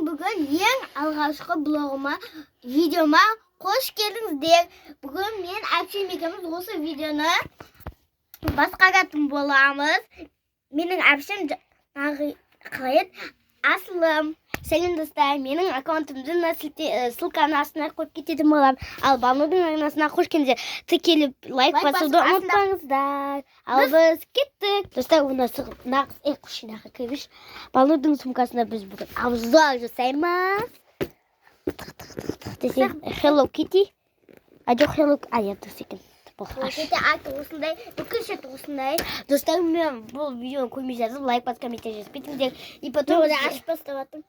бүгін ең алғашқы блогыма, видеома қош келдіңіздер. Бүгін мен әпшем екеуміз осы видеоны басқаратын боламыз. Менің әпшем қалай Асылым. Сәлем достар, менің аккаунтымды ссылканы астына қойып кететін боламын. Ал Банудың арнасына қош келдіңіздер. Тіркеліп лайк басуды ұмытпаңыздар. Ал біз кеттік. Достар, нағыз құшынаға кіргіш. Банудың сумкасында біз бүгін обзор жасаймыз. Hello Kitty. Жоқ Hello Kitty. Я дұрыс екен. Кетті аты осындай, бүкіл шет осындай. Достар, мен бұл видеоны көрмей жазып, лайк бас комментарий жазып кетіңдер. И потом ашып баставаттым.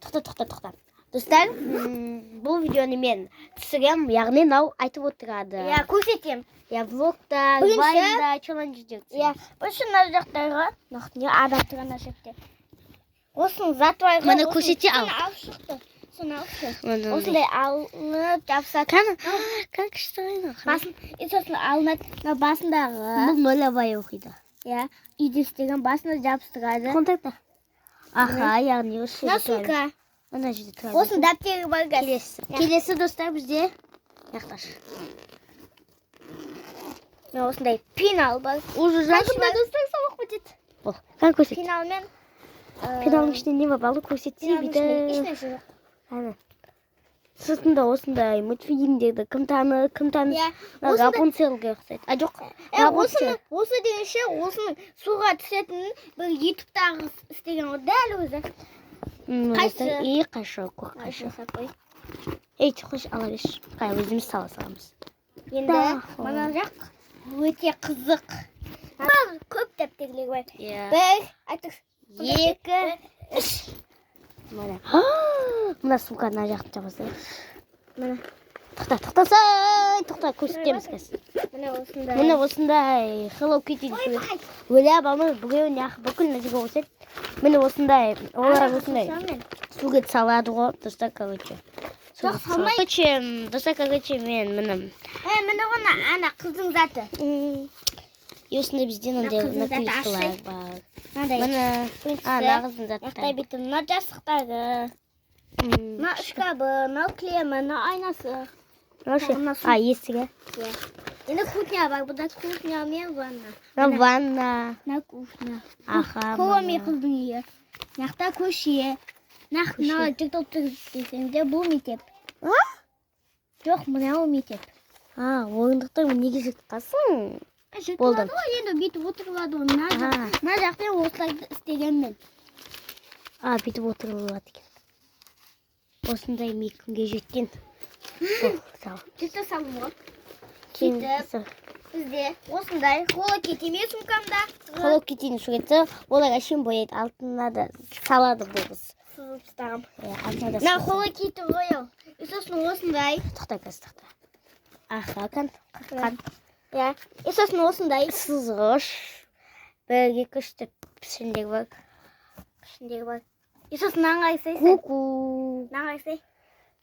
Тоқта. Достар, бұл видеоны мен түсірем, яғни мынау айтып отырады. Я көрсетем. Я влогта, вайнда, челленджде. Я осы мына жақтарға, не адаптыған ашыпты. Осыны затвайға. Мені көрсете ал. Осындай алынып жапсатқан. Как штайны? Басын, сосын алынады. Басындағы. Бұл нолевай оқиды. Я, үйде істеген басына жабыстырады. Контакта. Аха, яғни осы. Насылка. Мына жерде тұрады. Осының дәптері бар газ. Келесі достар бізде. Яқташ. Осындай пенал бар. Уже жақында достар сабақ бітеді. Ол, қан көрсет. Пеналмен. Пеналның ішінде не бар? Балы көрсетсе биді. Ішіне жоқ. Сыртында осындай мультфильмдерді кім таны Рапунцельге ұқсайды. А жоқ, Рапунцель. Осы дегенше, осының суға түсетін бір ютубтағы істеген ол дәл өзі. Қайсы? Қайшы, көк қайшы. Ей, қош ала беш. Қай, өзіміз сала-саламыз. Енді, мана жақ өте қызық. Көп дәптерлер бар. Бір, айтық, екі, үш. Мына сумканы жақты жабасы. Тоқта, көрсетеміз кәсі. Мына осындай Hello Kitty дейсіз. Өлі абамыз бүгеуін яқы бүкіл нәзігі өсет. Міне осындай, олар осындай суға салады ғой, достар, короче. Достар, короче, мен мінім. Міне ғана ана қыздың заты. Осында бізден накрыскалар бар. Мына нағыздың заттары. Яқтай бетін, мына жастықтағы. Мына шкабы, мына клемі, мына айнасы. Есігі. Енді кухня бар, бұда кухня мен ванна. Ванна. На кухня. Коми қыздың үйі. Яқта көше. Мына жүктоптық десеңде бұл мектеп. Жоқ, мынау мектеп. Ойындықтар неге жүкті қасың? Болдым. Енді бүйтіп отырылады ғой. Мына жақтен осылайды істеген мен. Бүйтіп отырылады екен. Осындай мекінге жеткен. Жетті салым ғой. Кетіп, бізде осындай Hello Kitty мен сумкамда. Hello Kitty'nin суреті, олар әшен бояйды, алтынына да салады болғыз. Сызып ұстағым. На Hello Kitty ғой ол. Сосын осындай. Тоқта. Аха, қан. Сосын осындай сызғыш. Бір екі үшті пішіндер бар. Сосын наңғайсайсы.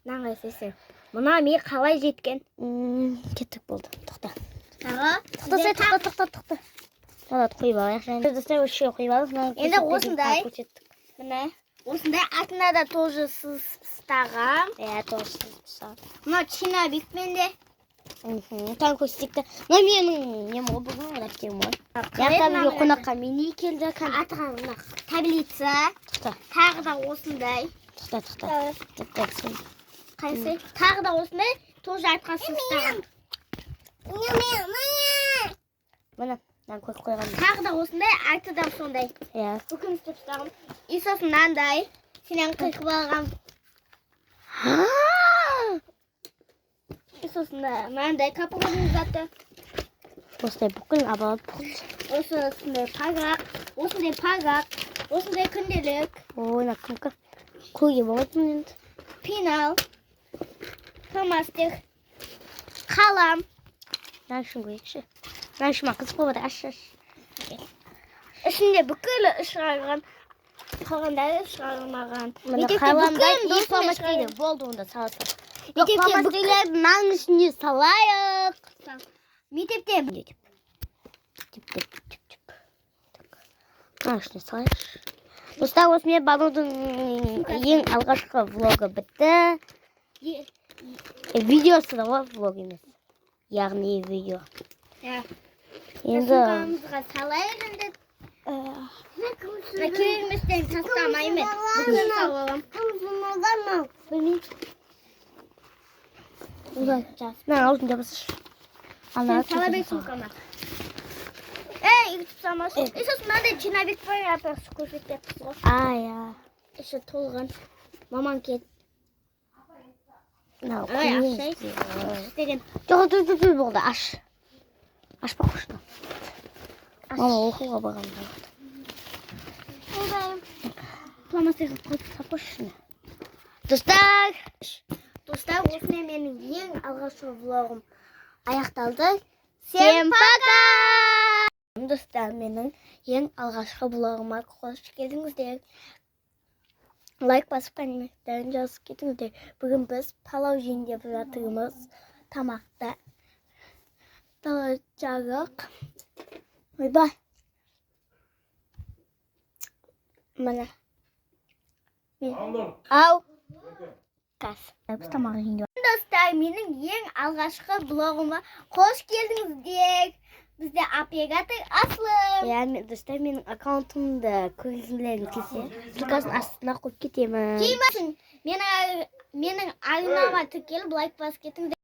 Наңғайсайсы. Мұна мен қалай жеткен? Кеттік болды. Тоқта. Тоқта. Олады қойып алайық. Достар өші қойып алайық. Енді осындай. Осындай атына да тоже сызтағам. Тоже сызтағам. Мұна чинабик менде. Таң көрсетекті. Мұна менің нем ғой бүгін әптем ғой. Яқтан үйге қонаққа мені келді. Атыған қонақ таблица. Тағы да осындай. Тоқта. Қайсы? Тағы да осындай. Тоже атқан сызтағам. Мұна көз қойған. Тағы да осындай. Арты да сондай. Бүкін істеп ұстағым. Сосын мынандай. Сенен қиқып алғам. Сосын мынандай капығының заты. Осындай бүкіл абалып бұқыт. Осындай пагақ. Осындай күнделік. Ойна күнкі. Көге болатын енді. Пенал. Фломастер. Қалам. Наншын көйекші. Наншыма қызық болады аш. Ішінде бүкіл ұшыраған. Қалғандары ұшырағымаған. Қаламда фломастері болды онда саласы. Мектепте бүкілердің нанның ішіне салайық. Мектепте. Нанның ішіне салайық. Достар, осымен Банудың ең алғашқы влогы бітті. Видеосы да ғой, влог емес. Яғни видео. Енді сумкамызға салайық енді. Кереместен тастамаймын. Бүгін салалам. Білмеймін. Мен аузын жабысыш. Сала бер сумкама. Ютуб салмасын. Сосын мынандай чиновик бар, апасы көрсетіп тұрсыз ғой. Еще толған. Маман кет. Жоқ, болды, аш. Аш бақышты. Мама оқуға бағам болады. Пламасыға қойып сапошыны. Достар, осымен менің ең алғашқы влогым аяқталды. Всем пока! Достар, менің ең алғашқы влогыма қош келдіңіздер. Лайк басып комменттерін жазып кетіңіздер. Бүгін біз палау жейін деп жатырмыз. Тамақта. Жарық. Ойбай. Mana? Ау. Кас. Біз тамақ жейін деп. Достар, менің ең алғашқы блогыма қош келдіңіздер. Бізде оператор Аслым. Достар, менің аккаунтымды көргілеріңіз келсе, ссылкасын астына қойып кетемін. Менің арнама тіркеліп лайк басып кетіңіздер.